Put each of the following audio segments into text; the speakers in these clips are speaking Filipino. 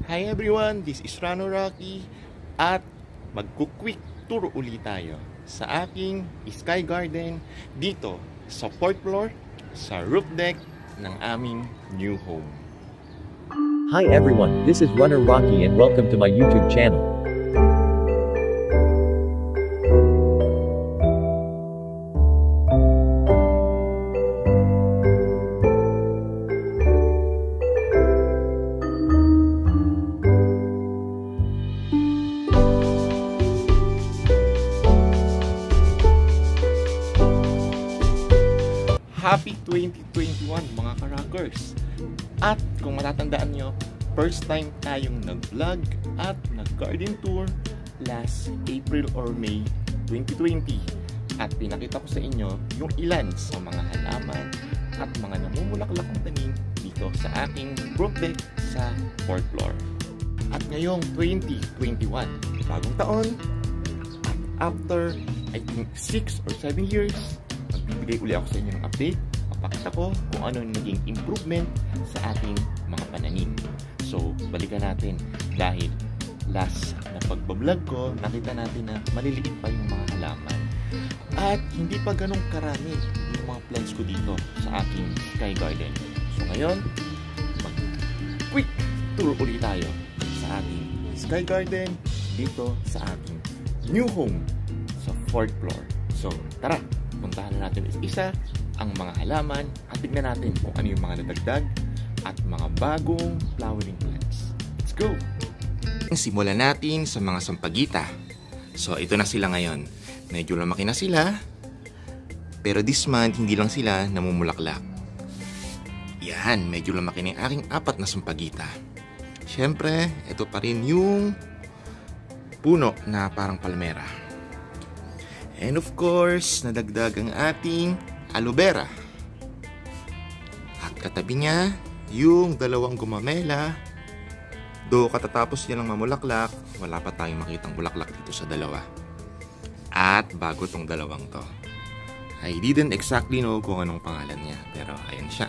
Hi everyone, this is Rano Rocky at magku-quick tour ulit tayo sa aking Sky Garden dito sa 4th floor sa roof deck ng aming new home. Hi everyone, this is Runner Rocky and welcome to my YouTube channel. Happy 2021 mga ka-rockers! At kung matatandaan nyo, first time tayong nag-vlog at nag-garden tour last April or May 2020. At pinakita ko sa inyo yung ilan sa mga halaman at mga namumulaklakang tanim dito sa aking roof deck sa 4th floor. At ngayong 2021, bagong taon, at after I think 6 or 7 years, magbibigay uli ako sa inyo ng update. Papakita ko kung ano yung naging improvement sa ating mga pananim. So, balikan natin dahil last na pagbablog ko, nakita natin na maliliit pa yung mga halaman. At hindi pa ganun karami yung mga plants ko dito sa aking Sky Garden. So, ngayon, mag-quick tour ulit tayo sa ating Sky Garden dito sa ating new home sa 4th floor. So, tara! Puntahan na natin isa ang mga halaman at tignan natin kung ano yung mga nadagdag at mga bagong flowering plants. Let's go! Simulan natin sa mga sampagita. So, ito na sila ngayon. Medyo lumaki na sila, pero this month, hindi lang sila namumulaklak. Yan, medyo lumaki na yung aking 4 na sampagita. Siyempre, ito pa rin yung puno na parang palmera. And of course, nadagdag ang ating aloe vera. At katabi niya, yung dalawang gumamela. Do katatapos niya lang mamulaklak, wala pa tayong makitang bulaklak dito sa dalawa. At bago tong dalawang to. I didn't exactly know kung anong pangalan niya, pero ayan siya.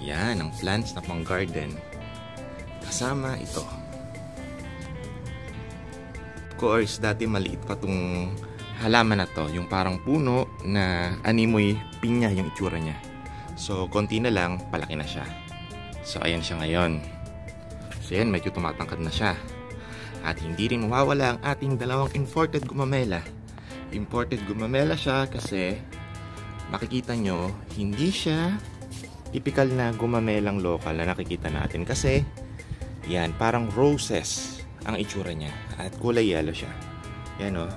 Yan, ang plants na pang garden. Kasama ito. Of course, dati maliit pa tong halaman na to, yung parang puno na animoy pinya yung itsura niya. So, konti na lang, palaki na siya. So, ayan siya ngayon. So, yan, medyo tumatangkad na siya. At hindi rin mawawala ang ating dalawang imported gumamela. Imported gumamela siya kasi makikita nyo, hindi siya typical na gumamelang local na nakikita natin. Kasi, yan, parang roses ang itsura niya. At kulay yellow siya. Yan o.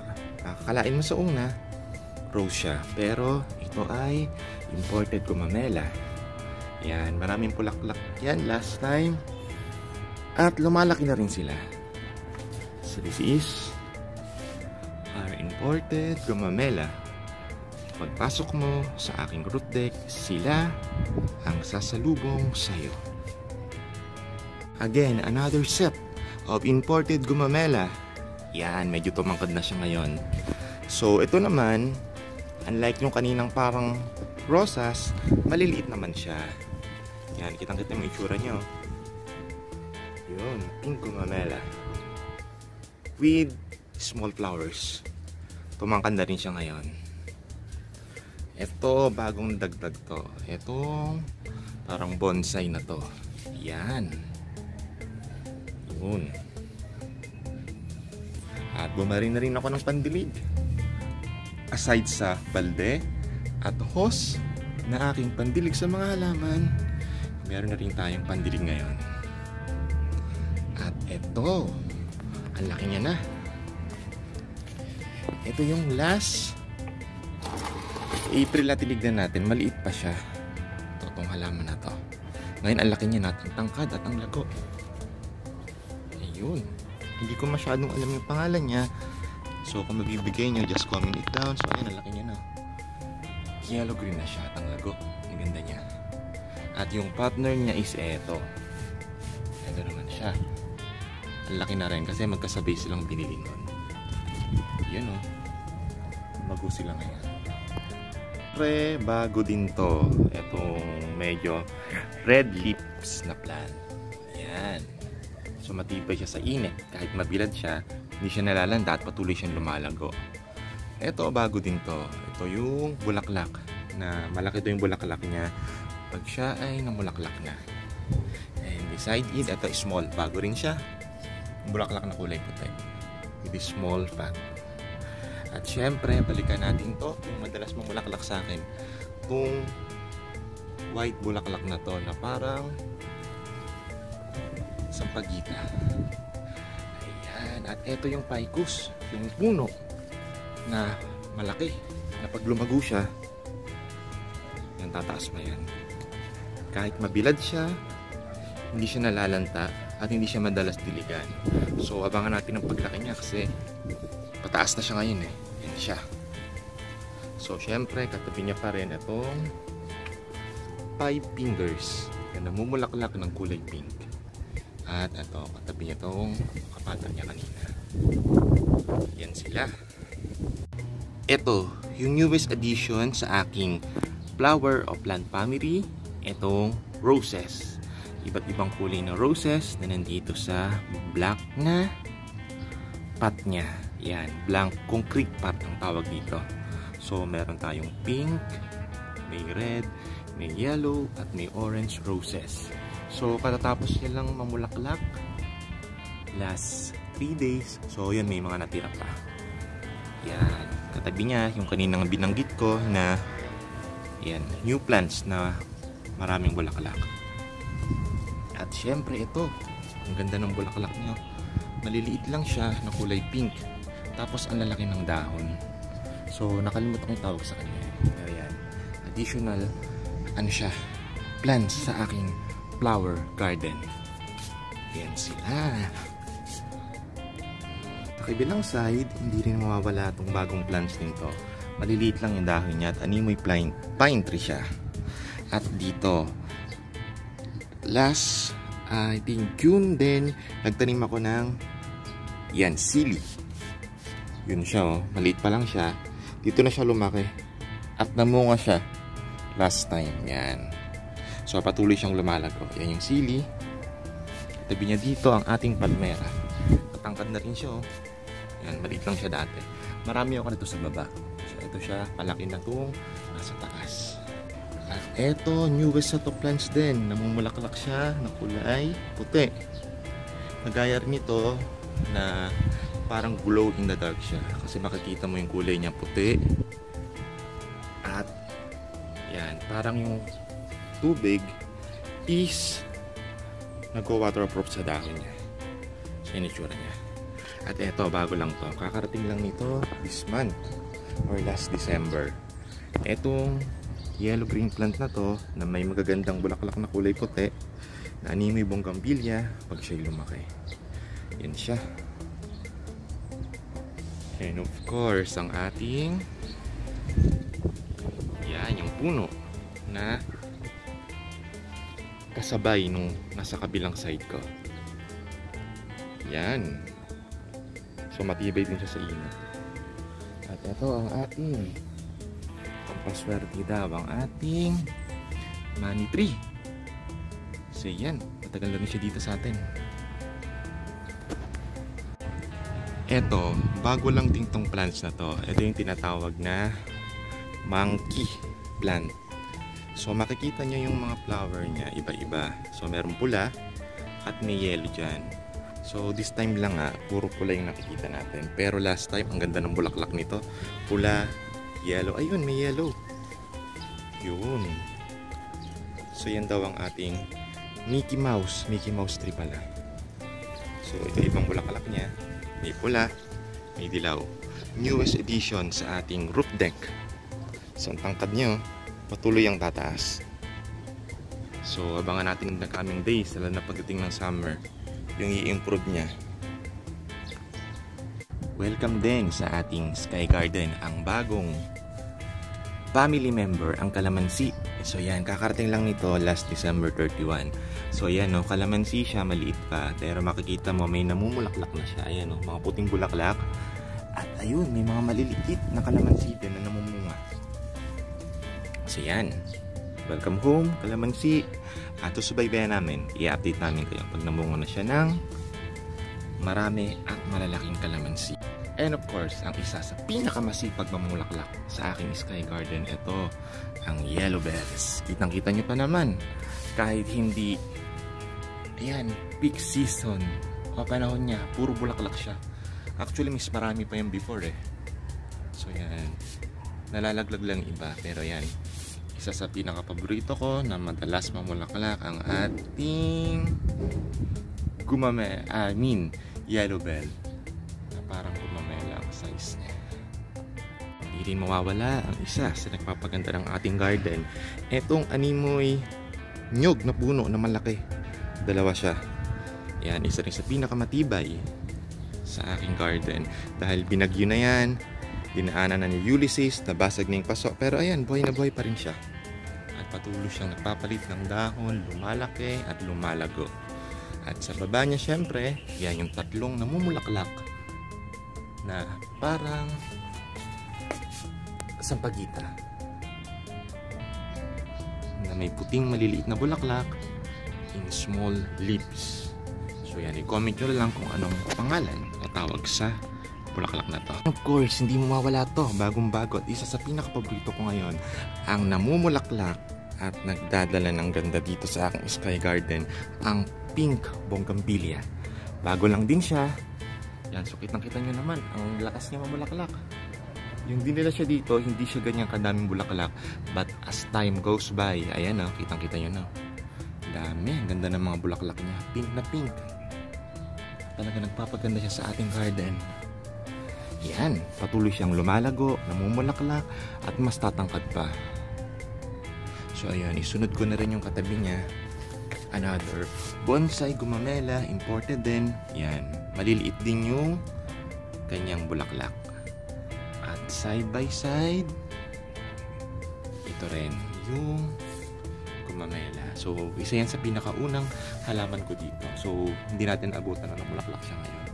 Kakalain mo sa una, rose siya. Pero ito ay imported gumamela. Yan, maraming pulaklak yan last time. At lumalaki na rin sila. So this is our imported gumamela. Pagpasok mo sa aking root deck, sila ang sasalubong sa'yo. Again, another set of imported gumamela. Yan, medyo tumangkad na siya ngayon. So, ito naman, unlike yung kaninang parang rosas, maliliit naman siya. Yan, kitang-kita yung itsura nyo. Yun, pink gumamela. With small flowers. Tumangkad na rin siya ngayon. Ito, bagong dagdag to. Ito, parang bonsai na to. Yan. Yun. At bumari na rin ako ng pandilig. Aside sa balde at hose na aking pandilig sa mga halaman, meron na rin tayong pandilig ngayon. At eto, ang laki niya na. Ito yung last April na tinignan natin, maliit pa siya. Ito, itong halaman na to. Ngayon, ang laki niya natin, tangkad at ang lago. Ayun. Hindi ko masyadong alam yung pangalan niya. So, kung mabibigay nyo, just comment it down. So, ayan, ang laki niya na. Yellow green na siya at ang lago. Ang ganda niya. At yung partner niya is eto. Ito naman siya. Ang laki na rin kasi magkasabay silang binili nun. Yun o. Bago sila ngayon. Bago din to. Itong medyo red lips na plant. Yan. So matibay siya sa init. Kahit mabilad siya, hindi siya nalalanda at patuloy siyang lumalago. Ito, bago din to. Ito yung bulaklak. Na malaki to yung bulaklak niya pag siya ay namulaklak na. And beside it, ito small. Bago rin siya. Yung bulaklak na kulay puti. It is small fat. At syempre, balikan natin to. Yung madalas mamulaklak sa akin. Itong white bulaklak na to na parang sampagita. Ayan. At ito yung ficus. Yung puno na malaki. Na pag lumago siya, yan, tataas pa yan. Kahit mabilad siya, hindi siya nalalanta at hindi siya madalas diligan. So abangan natin ang paglaki niya kasi pataas na siya ngayon eh. Yan siya. So syempre katabi niya pa rin itong 5 fingers na namumulaklak ng kulay pink. At ito, katabi niya itong kapatid niya kanina. Yan sila. Ito, yung newest addition sa aking flower of plant family, itong roses. Iba't ibang kulay na roses na nandito sa black na pot niya. Yan, blank concrete pot ang tawag dito. So meron tayong pink, may red, may yellow at may orange roses. So katatapos niya lang mamulaklak last 3 days. So yan, may mga natira pa. Yan, katabi niya yung kaninang binanggit ko na yan, new plants na maraming bulaklak. At syempre ito, ang ganda ng bulaklak niya. Maliliit lang siya na kulay pink. Tapos ang lalaki ng dahon. So nakalimutan ko yung tawag sa kanya. Pero yan, additional ano siya, plants sa aking flower garden. Yan sila. Sa kabilang side, hindi rin mawawala itong bagong plants nito. Maliliit lang yung dahon niya at animoy pine tree siya. At dito, last, I think June din, nagtanim ako ng yan, sili. Yun siya, oh. Maliit pa lang siya. Dito na siya lumaki. At namunga siya last time. Yan. So, patuloy siyang lumalago. Yan yung sili. Tabi niya dito ang ating palmera. Matangkad na rin siya, oh. Yan, maliit lang siya dati. Marami ako nito sa baba. So, ito siya, palaki na itong nasa taas. At ito, newest set of plants din. Namumulaklak siya na kulay puti. Nagaya rin ito na parang glow in the dark siya. Kasi makikita mo yung kulay niya puti. At yan, parang yung tubig is nagwa-waterproof sa dahon niya. So, yun itsura niya. At eto, bago lang to. Kakarating lang nito this month or last December. Etong yellow-green plant na to na may magagandang bulaklak na kulay puti na animoy bougainvillea pag siya'y lumaki. Yan siya. And of course, ang ating yan, yung puno na kasabay nung nasa kabilang side ko. Yan. So matibay din siya sa init. At ito ang ating pampaswerte daw, ang ating money tree. So yan, matagal na rin siya dito sa atin. Eto, bago lang din tong plants na to. Ito yung tinatawag na monkey plant. So makikita nyo yung mga flower niya, iba-iba. So meron pula at may yellow dyan. So this time lang puro pula yung nakikita natin. Pero last time, ang ganda ng bulaklak nito. Pula, yellow. Ayun, may yellow. Yun. So yan daw ang ating Mickey Mouse tree pala. So ito ibang bulaklak niya. May pula, may dilaw. Newest edition sa ating roof deck. So ang tangkad nyo, patuloy ang tataas. So abangan natin na coming days, lalo na pagdating ng summer, yung i-improve niya. Welcome din sa ating Sky Garden ang bagong family member, ang kalamansi. So yan, kakarating lang nito last December 31. So yan, no, kalamansi siya, maliit pa, pero makikita mo may namumulaklak na siya. Ayan, no, mga puting bulaklak. At ayun, may mga maliliit na kalamansi din na namumunga. So yan, welcome home, kalamansi. At susubaybayan namin, i-update namin kayo pag namunga na siya ng marami at malalaking kalamansi. And of course, ang isa sa pinakamasipag mamulaklak sa aking sky garden, ito, ang yellow bells. Kitang-kita nyo pa naman, kahit hindi, ayan, peak season o panahon niya, puro bulaklak siya. Actually, mas marami pa yan before eh. So yan, nalalaglag lang iba, pero yan, isa sa pinaka-paborito ko na madalas mamulaklak ang ating yellow bell. Parang gumamela ang size niya. Hindi rin mawawala ang isa sa nagpapaganda ng ating garden. Etong animoy nyog na puno na malaki. Dalawa siya. Yan, isa rin sa pinakamatibay sa aking garden. Dahil binagyo na yan, dinaanan na ni Ulysses, nabasag na yung paso. Pero ayan, buhay na buhay pa rin siya. At patuloy siyang nagpapalit ng dahon, lumalaki at lumalago. At sa baba niya syempre, yan yung tatlong namumulaklak na parang sampagita na may puting maliliit na bulaklak in small leaves. So yan, i-comment nyo lang kung anong pangalan o tawag sa bulaklak na to. Of course, hindi mawawala to, bagong bago at isa sa pinakapaborito ko ngayon, ang namumulaklak at nagdadala ng ganda dito sa aking sky garden, ang pink bougainvillea. Bago lang din siya. Yan, so kitang-kita nyo naman, ang lakas niya mabulaklak. Yung dinala siya dito, hindi siya ganyang kadaming bulaklak. But as time goes by, ayan o, kitang-kita nyo na. Dami, ang ganda ng mga bulaklak niya. Pink na pink. Talaga nagpapaganda siya sa ating garden. Yan, patuloy siyang lumalago, namumulaklak, at mas tatangkad pa. So ayan, isunod ko na rin yung katabi niya. Another bonsai gumamela, imported din. Yan, maliliit din yung kanyang bulaklak. At side by side, ito rin yung gumamela. So isa yan sa pinakaunang halaman ko dito. So hindi natin abutan na namulaklak siya ngayon.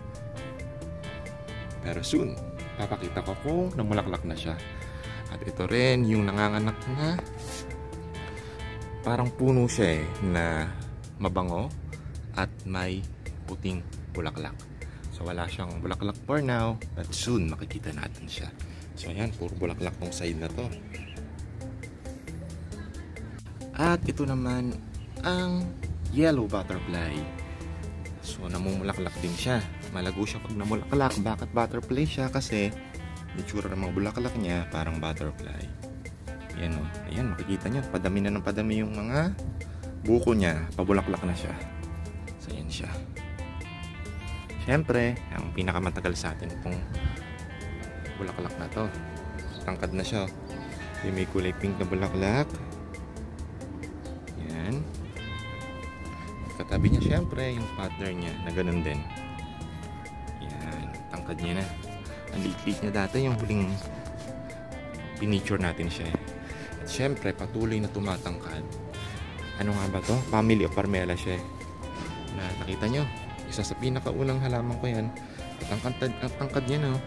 Pero soon, papakita ko kung namulaklak na siya. At ito rin yung nanganganak na parang puno siya eh, na mabango at may puting bulaklak. So wala siyang bulaklak for now, but soon makikita natin siya. So ayan, puro bulaklak tong side na to. At ito naman ang yellow butterfly. So namumulaklak din siya. Malago siya pag namulaklak. Bakit butterfly siya? Kasi itsura ng mga bulaklak niya parang butterfly. Yan o. Ayan, makikita nyo. Padami na ng padami yung mga buko niya. Pabulaklak na siya. So, yan siya. Siyempre, ang pinakamatagal sa atin itong bulaklak na to. Tangkad na siya. Yung may kulay pink na bulaklak. Yan. Katabi niya siyempre yung partner niya na ganun din. Yan. Tangkad niya na. Ang liit-liit niya dati yung huling pinicture natin siya. At syempre, patuloy na tumatangkad. Ano nga ba to? Family of Parmela siya. Na nakita nyo, isa sa pinakaunang halaman ko yan. At ang tangkad niya no,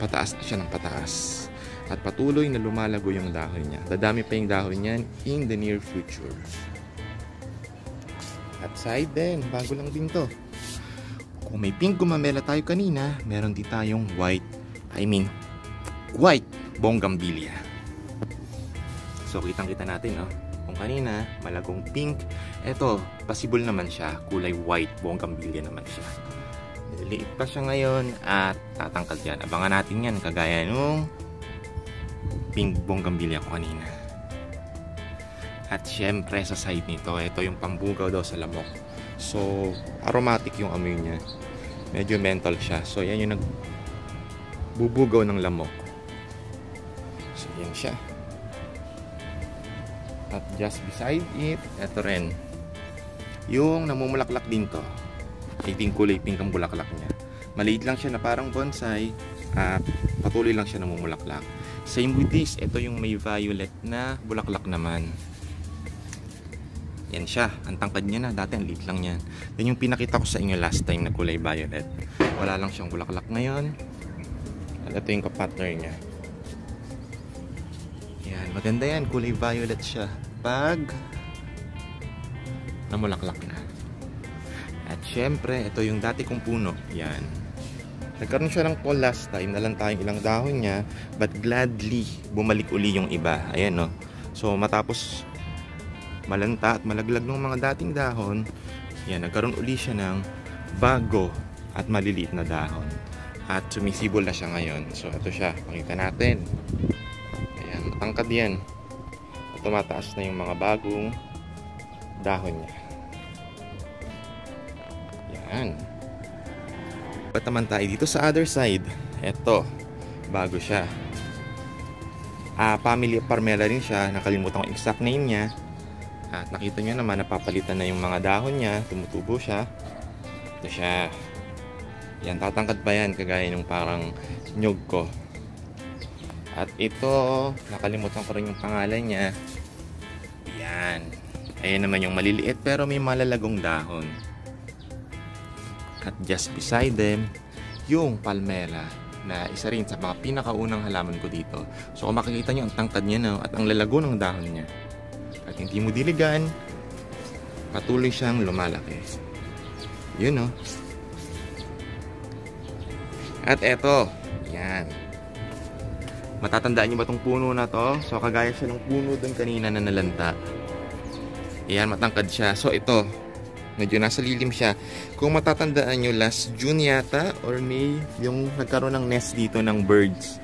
pataas na siya ng pataas. At patuloy na lumalago yung dahon niya. Dadami pa yung dahon niyan in the near future. At side din, bago lang din to. Kung may pink gumamela tayo kanina, meron din tayong white bougainvillea. So kitang-kita natin kung kanina malagong pink, eto possible naman siya, kulay white bougainvillea naman siya. Liit pa siya ngayon at tatangkad yan. Abangan natin yan kagaya nung pink bougainvillea ko kanina. At syempre sa side nito, ito yung pambugaw daw sa lamok. So aromatic yung amoy niya. Medyo menthol siya. So yan yung nagbubugaw ng lamok. So yan siya. At just beside it, ito rin yung namumulaklak din to. Iting kulay pink ang bulaklak niya. Maliit lang siya na parang bonsai at patuloy lang siya namumulaklak. Same with this, ito yung may violet na bulaklak naman. Yan siya, ang tangkad niya na, dati ang liit lang yan. Yan yung pinakita ko sa inyo last time na kulay violet. Wala lang siyang bulaklak ngayon. At ito yung kapartner niya. Yan, maganda yan, kulay violet siya pag namulaklak na. At syempre, ito yung dati kong puno. Yan. Nagkaroon siya ng fall last time. Nalang tayong ilang dahon niya. But gladly, bumalik uli yung iba. Ayan, no. So, matapos malanta at malaglag ng mga dating dahon, yan, nagkaroon uli siya ng bago at maliliit na dahon. At sumisibol na siya ngayon. So, ito siya. Pakita natin. Ayan, matangkad yan. At tumataas na yung mga bagong dahon niya. Yan. Ba't naman tayo dito sa other side? Eto, bago siya. Family Parmela rin siya. Nakalimutan ko exact name niya. At nakita nyo naman, napapalitan na yung mga dahon niya. Tumutubo siya. Ito siya. Yan, tatangkad pa yan. Kagaya nung parang nyug ko. At ito, nakalimutan ko rin yung pangalan niya. Yan. Ayan naman yung maliliit pero may malalagong dahon. At just beside them, yung palmela na isa rin sa mga pinakaunang halaman ko dito. So kung makikita nyo, ang tangkad niya na at ang lalago ng dahon niya. At hindi mo diligan, patuloy siyang lumalaki. Yun, no? At eto, yan. Matatandaan nyo ba itong puno na to? So kagaya siya ng puno dun kanina na nalanta. Ayan, matangkad siya. So ito, medyo nasa lilim siya. Kung matatandaan nyo, last June yata or May, yung nagkaroon ng nest dito ng birds.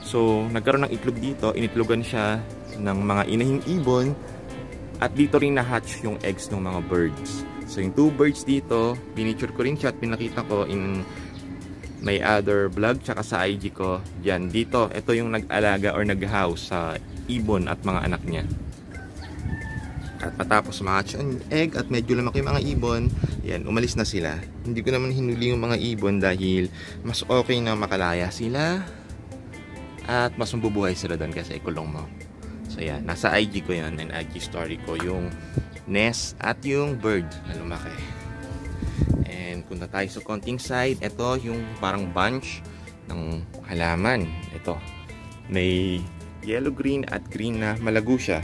So, nagkaroon ng itlog dito. Initlogan siya ng mga inahing ibon. At dito rin na-hatch yung eggs ng mga birds. So, yung 2 birds dito, pinicture ko rin siya at pinakita ko in may other vlog tsaka sa IG ko. Yan, dito. Ito yung nag-alaga or nag-house sa ibon at mga anak niya. At matapos ma-hatch ang egg at medyo lumaki yung mga ibon, yan, umalis na sila. Hindi ko naman hinuli yung mga ibon dahil mas okay na makalaya sila at mas mabubuhay sila doon kasi ikulong mo. So yan, nasa IG ko yan and IG story ko yung nest at yung bird na lumaki. And punta tayo sa konting side. Ito yung parang bunch ng halaman. Ito, may yellow green at green na malago siya.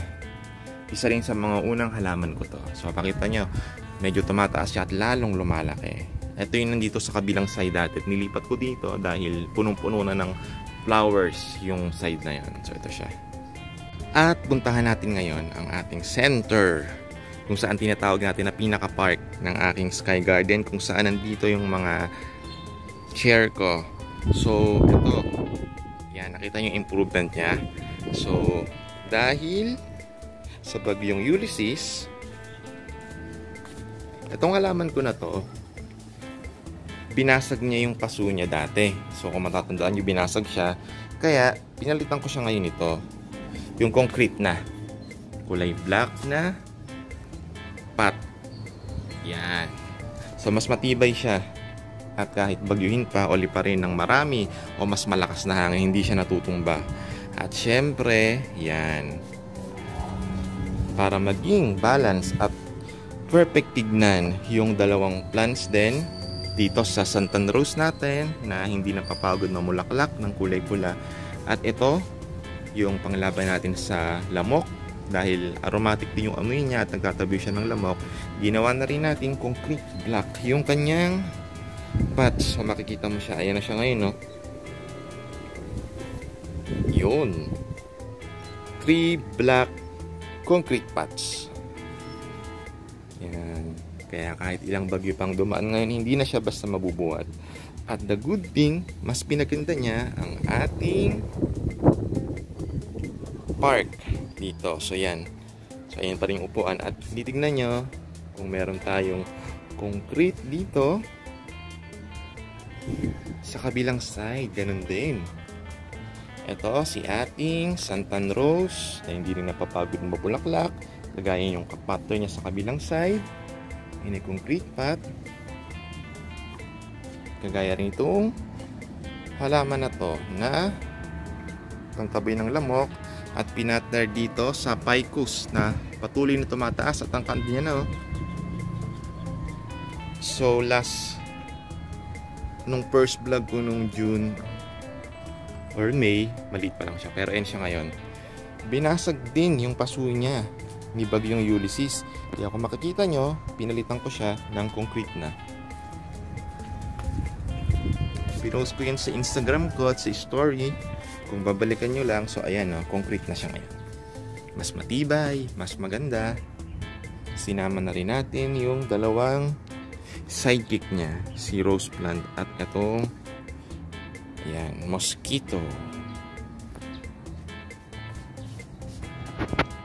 Isa rin sa mga unang halaman ko to. So pakita nyo, medyo tumataas siya at lalong lumalaki. Ito yung nandito sa kabilang side dati. Nilipat ko dito dahil punong-puno na ng flowers yung side na yan. So ito siya. At puntahan natin ngayon ang ating center, kung saan tinatawag natin na pinaka-park ng aking Sky Garden, kung saan nandito yung mga chair ko. So ito, yan, nakita nyo yung improvement niya. So dahil sa bagyong Ulysses, itong halaman ko na to, binasag niya yung paso niya dati. So kung matatandaan nyo, binasag siya. Kaya pinalitan ko siya ngayon ito, yung concrete na kulay black na pot. Yan. So mas matibay siya. At kahit bagyuhin pa o liparin ng marami o mas malakas na hangin, hindi siya natutumba. At syempre, yan, para maging balance at perfect tignan yung dalawang plants din dito sa Santan Rose natin na hindi napapagod mamulaklak ng kulay pula. At ito yung panglaban natin sa lamok dahil aromatic din yung amoy niya at nagtatabi siya ng lamok. Ginawa na rin natin concrete black yung kanyang pots. So makikita mo siya, ayan na siya ngayon, no? Yun, 3 black concrete pots. Yan. Kaya kahit ilang bagyo pang dumaan ngayon, hindi na siya basta mabubuhat. At the good thing, mas pinaganda niya ang ating park dito. So yan. So ayan pa rin upuan. At titignan nyo kung meron tayong concrete dito sa kabilang side. Ganun din. Ito si ating Santan Rose na hindi rin napapagod mabulaklak. Kagaya yung pattern niya sa kabilang side. Ini concrete pot. Kagaya rin itong halaman na to na pangtabi ng lamok at pinatner dito sa ficus na patuloy na tumataas at ang kanya na. So last nung first vlog ko nung June or May, maliit pa lang siya pero end siya ngayon, binasag din yung paso niya ni bagyong Ulysses. Kaya kung makikita nyo, pinalitan ko siya ng concrete na. Pinost ko yan sa Instagram ko at sa story. Kung babalikan nyo lang, so ayan, concrete na siya ngayon. Mas matibay, mas maganda. Sinama na rin natin yung dalawang sidekick niya, si rose plant at itong ayan, mosquito.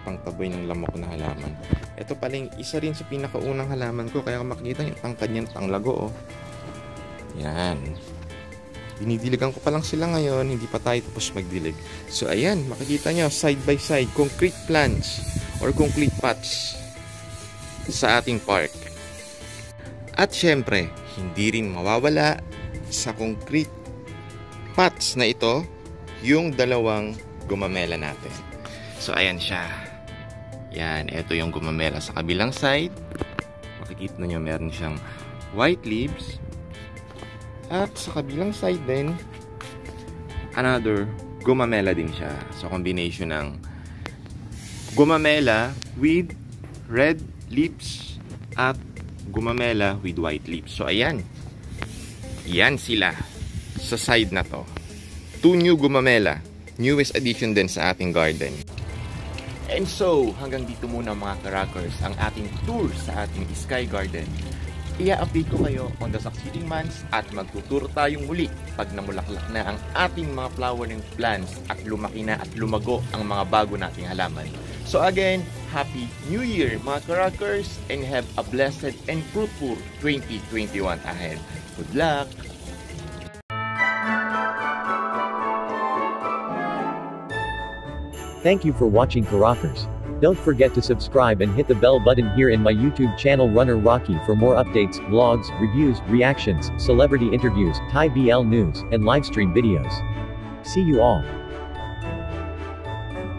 Pangtaboy ng lamok na halaman. Ito paling isa rin sa pinakaunang halaman ko, kaya kung makikita yung tangkad niyan, panglago, oh. Yan. Dinidiligan ko pa lang sila ngayon, hindi pa tayo tapos magdilig. So ayan, makikita nyo side by side, concrete plants or concrete pots sa ating park. At syempre, hindi rin mawawala sa concrete pots na ito yung dalawang gumamela natin. So ayan siya. Yan, ito yung gumamela sa kabilang side. Makikita nyo meron siyang white leaves. At sa kabilang side din, another gumamela din siya. So combination ng gumamela with red leaves at gumamela with white leaves. So ayan. Yan sila sa side na to. 2 new gumamela. Newest addition din sa ating garden. And so, hanggang dito muna mga ka-rockers ang ating tour sa ating Sky Garden. I-update ko kayo on the succeeding months at magtuturo tayong muli pag namulaklak na ang ating mga flowering plants at lumaki na at lumago ang mga bago nating halaman. So again, Happy New Year mga ka-rockers and have a blessed and fruitful 2021 ahead. Good luck! Thank you for watching Ka-Rockers. Don't forget to subscribe and hit the bell button here in my YouTube channel Runner Rocky for more updates, vlogs, reviews, reactions, celebrity interviews, Thai BL news, and livestream videos. See you all.